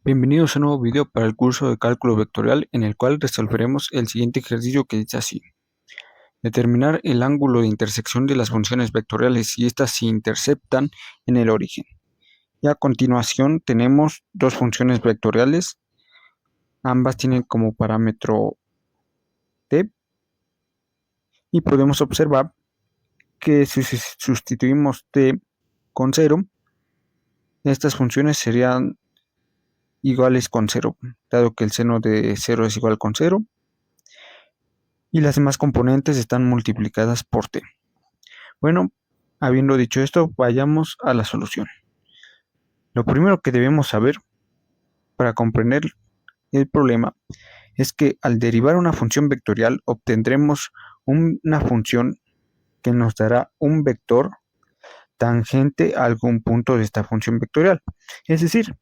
Bienvenidos a un nuevo video para el curso de cálculo vectorial en el cual resolveremos el siguiente ejercicio que dice así. Determinar el ángulo de intersección de las funciones vectoriales si éstas se interceptan en el origen. Y a continuación tenemos dos funciones vectoriales. Ambas tienen como parámetro t y podemos observar que si sustituimos t con 0, estas funciones serían iguales con 0, dado que el seno de 0 es igual con 0 y las demás componentes están multiplicadas por t. Bueno, habiendo dicho esto, vayamos a la solución. Lo primero que debemos saber para comprender el problema es que al derivar una función vectorial obtendremos una función que nos dará un vector tangente a algún punto de esta función vectorial. Es decir,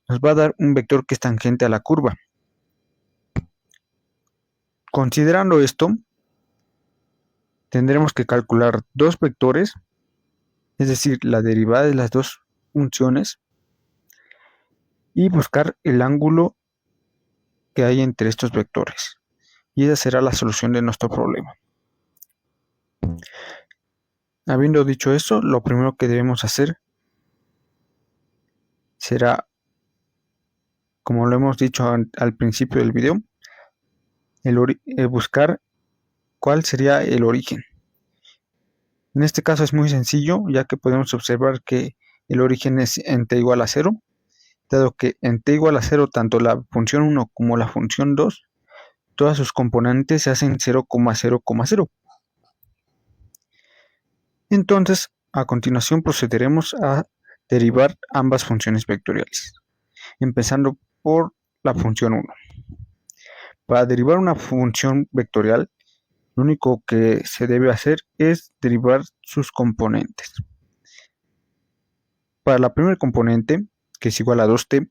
nos va a dar un vector que es tangente a la curva. Considerando esto, tendremos que calcular dos vectores, es decir, la derivada de las dos funciones, y buscar el ángulo que hay entre estos vectores. Y esa será la solución de nuestro problema. Habiendo dicho eso, lo primero que debemos hacer será, como lo hemos dicho al principio del video, buscar cuál sería el origen. En este caso es muy sencillo, ya que podemos observar que el origen es en t igual a 0, dado que en t igual a 0 tanto la función 1 como la función 2, todas sus componentes se hacen 0,0,0. Entonces, a continuación procederemos a derivar ambas funciones vectoriales, empezando por la función 1. Para derivar una función vectorial, lo único que se debe hacer es derivar sus componentes. Para la primera componente, que es igual a 2t,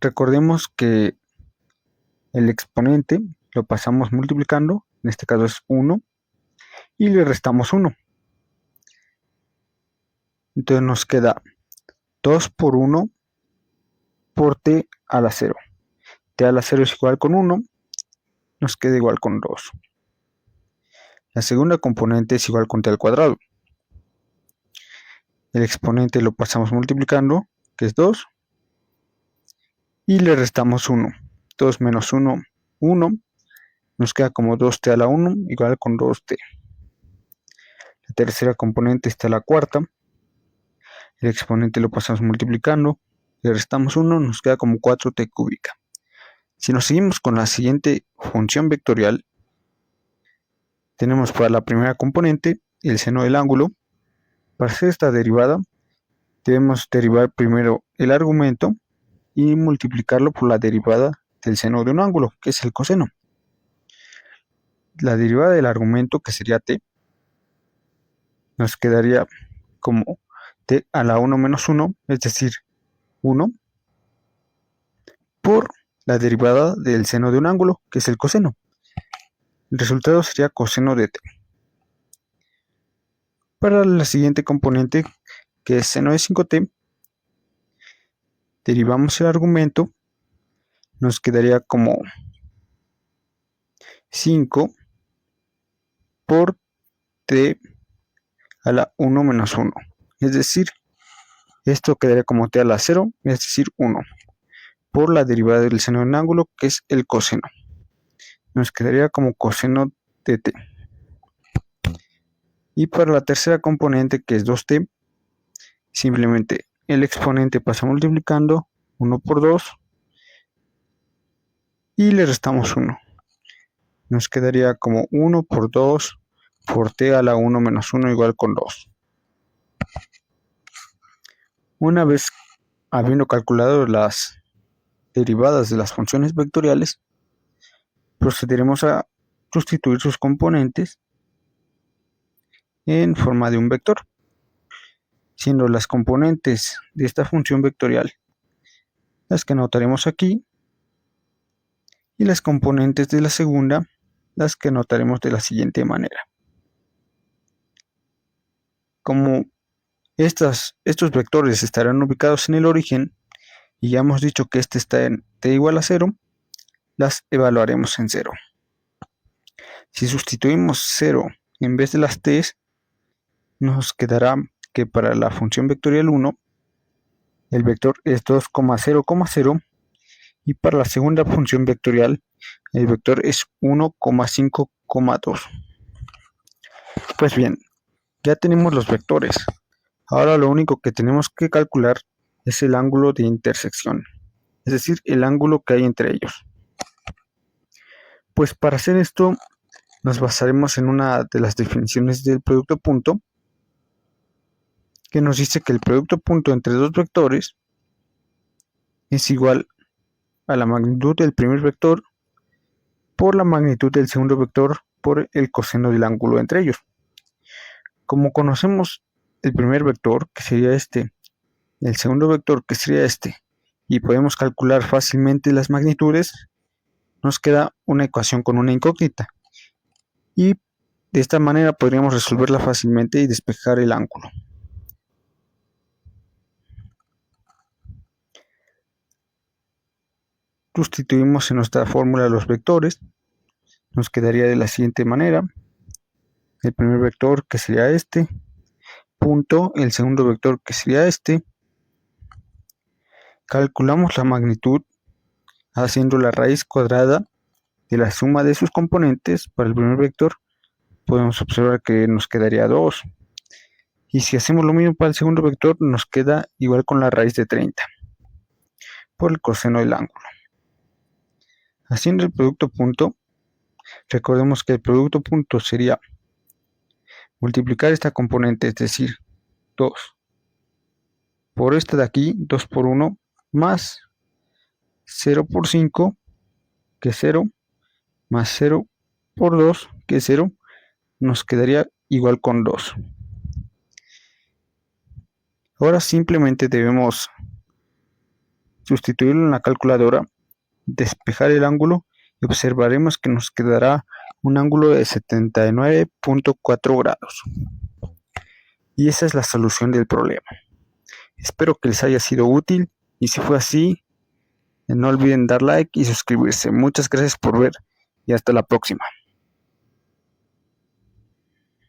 recordemos que el exponente lo pasamos multiplicando, en este caso es 1, y le restamos 1. Entonces nos queda 2 por 1 por t a la 0. T a la 0 es igual con 1, nos queda igual con 2. La segunda componente es igual con t al cuadrado. El exponente lo pasamos multiplicando, que es 2, y le restamos 1. 2 menos 1, 1. Nos queda como 2t a la 1 igual con 2t. La tercera componente está a la cuarta. El exponente lo pasamos multiplicando, le restamos 1, nos queda como 4t cúbica. Si nos seguimos con la siguiente función vectorial, tenemos para la primera componente el seno del ángulo. Para hacer esta derivada, debemos derivar primero el argumento y multiplicarlo por la derivada del seno de un ángulo, que es el coseno. La derivada del argumento, que sería t, nos quedaría como t a la 1 menos 1, es decir, 1, por la derivada del seno de un ángulo, que es el coseno. El resultado sería coseno de t. Para la siguiente componente, que es seno de 5t, derivamos el argumento, nos quedaría como 5 por t a la 1 menos 1. Es decir, esto quedaría como t a la 0, es decir, 1, por la derivada del seno de un ángulo, que es el coseno. Nos quedaría como coseno de t. Y para la tercera componente, que es 2t, simplemente el exponente pasa multiplicando 1 por 2 y le restamos 1. Nos quedaría como 1 por 2 por t a la 1 menos 1 igual con 2. Una vez habiendo calculado las derivadas de las funciones vectoriales, procederemos a sustituir sus componentes en forma de un vector, siendo las componentes de esta función vectorial las que anotaremos aquí y las componentes de la segunda las que anotaremos de la siguiente manera. Como Estos vectores estarán ubicados en el origen y ya hemos dicho que este está en t igual a 0, las evaluaremos en 0. Si sustituimos 0 en vez de las t, nos quedará que para la función vectorial 1 el vector es 2,0,0 y para la segunda función vectorial el vector es 1,5,2. Pues bien, ya tenemos los vectores. Ahora lo único que tenemos que calcular es el ángulo de intersección, es decir, el ángulo que hay entre ellos. Pues para hacer esto nos basaremos en una de las definiciones del producto punto, que nos dice que el producto punto entre dos vectores es igual a la magnitud del primer vector por la magnitud del segundo vector por el coseno del ángulo entre ellos. Como conocemos el primer vector, que sería este, el segundo vector, que sería este, y podemos calcular fácilmente las magnitudes, nos queda una ecuación con una incógnita. Y de esta manera podríamos resolverla fácilmente y despejar el ángulo. Sustituimos en nuestra fórmula los vectores. Nos quedaría de la siguiente manera. El primer vector, que sería este, punto, el segundo vector, que sería este. Calculamos la magnitud haciendo la raíz cuadrada de la suma de sus componentes. Para el primer vector podemos observar que nos quedaría 2. Y si hacemos lo mismo para el segundo vector, nos queda igual con la raíz de 30 por el coseno del ángulo. Haciendo el producto punto, recordemos que el producto punto sería multiplicar esta componente, es decir, 2 por esta de aquí, 2 por 1, más 0 por 5, que es 0, más 0 por 2, que es 0, nos quedaría igual con 2. Ahora simplemente debemos sustituirlo en la calculadora, despejar el ángulo y observaremos que nos quedará un ángulo de 79.4 grados. Y esa es la solución del problema. Espero que les haya sido útil y si fue así, no olviden dar like y suscribirse. Muchas gracias por ver y hasta la próxima.